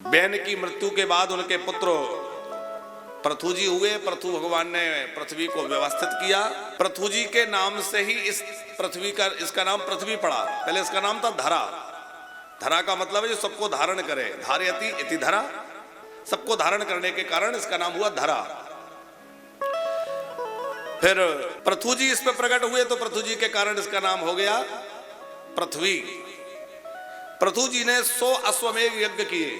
बहन की मृत्यु के बाद उनके पुत्र पृथु जी हुए। पृथु भगवान ने पृथ्वी को व्यवस्थित किया। पृथु जी के नाम से ही इस पृथ्वी का, इसका नाम पृथ्वी पड़ा। पहले इसका नाम था धरा। धरा का मतलब है जो सबको धारण करे, धारयति इति धरा, सबको धारण करने के कारण इसका नाम हुआ धरा। फिर पृथु जी इस पे प्रकट हुए तो पृथु जी के कारण इसका नाम हो गया पृथ्वी। पृथु जी ने 100 अश्वमेध यज्ञ किए।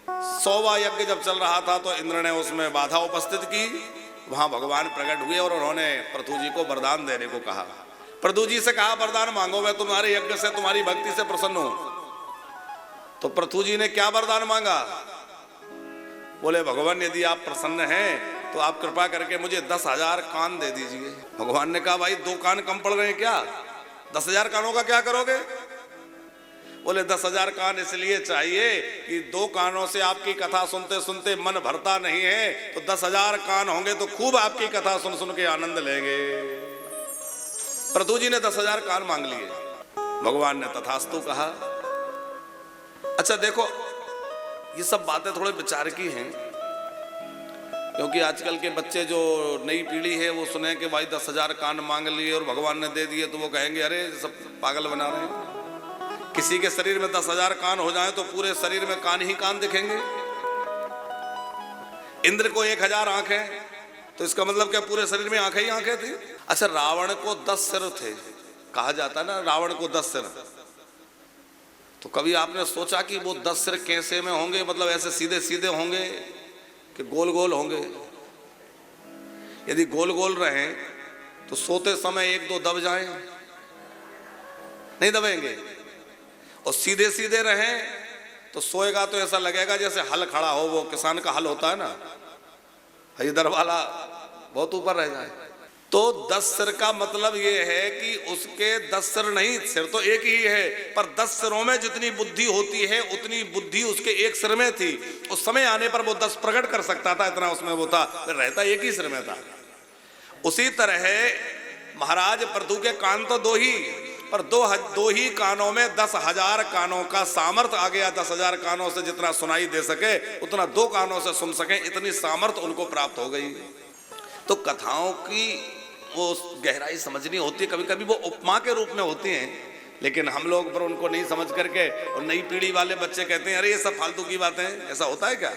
100वां यज्ञ जब चल रहा था तो इंद्र ने उसमें बाधा उपस्थित की। वहां भगवान प्रकट हुए और उन्होंने पृथु जी को वरदान देने को कहा। पृथु जी से कहा वरदान मांगो, मैं तुम्हारे यज्ञ से, तुम्हारी भक्ति से प्रसन्न हूं। तो पृथु जी ने क्या वरदान मांगा? बोले भगवान यदि आप प्रसन्न हैं तो आप कृपा करके मुझे 10,000 कान दे दीजिए। भगवान ने कहा भाई 2 कान कम पड़ रहे हैं क्या? 10,000 कानों का क्या करोगे? बोले 10,000 कान इसलिए चाहिए कि 2 कानों से आपकी कथा सुनते सुनते मन भरता नहीं है, तो 10,000 कान होंगे तो खूब आपकी कथा सुन सुन के आनंद लेंगे। पृथु जी ने 10,000 कान मांग लिए। भगवान ने तथास्तु कहा। अच्छा देखो, ये सब बातें थोड़े विचार की हैं, क्योंकि आजकल के बच्चे जो नई पीढ़ी है वो सुने कि भाई 10,000 कान मांग लिए और भगवान ने दे दिए, तो वो कहेंगे अरे सब पागल बना रहे हैं। किसी के शरीर में 10,000 कान हो जाए तो पूरे शरीर में कान ही कान दिखेंगे। इंद्र को 1,000 आंखें, तो इसका मतलब क्या पूरे शरीर में आंखें ही आंखें थी? अच्छा, रावण को 10 सिर थे, कहा जाता है ना रावण को 10 सिर। तो कभी आपने सोचा कि वो 10 सिर कैसे में होंगे? मतलब ऐसे सीधे सीधे होंगे कि गोल गोल होंगे? यदि गोल गोल रहे तो सोते समय 1-2 दब जाएं, नहीं दबेंगे। और सीधे सीधे रहें तो सोएगा तो ऐसा लगेगा जैसे हल खड़ा हो, वो किसान का हल होता है ना, इधर वाला बहुत ऊपर रह जाए। तो 10 सिर का मतलब ये है कि उसके 10 सिर नहीं, सिर तो एक ही है, पर 10 सिरों में जितनी बुद्धि होती है उतनी बुद्धि उसके एक सिर में थी। उस समय आने पर वो 10 प्रकट कर सकता था, इतना उसमें वो था, रहता एक ही सिर में था। उसी तरह महाराज पृथु के कान तो 2 ही, पर 2 ही कानों में 10,000 कानों का सामर्थ्य आ गया। 10,000 कानों से जितना सुनाई दे सके उतना 2 कानों से सुन सके, इतनी सामर्थ्य उनको प्राप्त हो गई। तो कथाओं की वो गहराई समझनी होती है। कभी कभी वो उपमा के रूप में होती हैं, लेकिन हम लोग पर उनको नहीं समझ करके और नई पीढ़ी वाले बच्चे कहते हैं अरे ये सब फालतू की बातें हैं। ऐसा होता है क्या?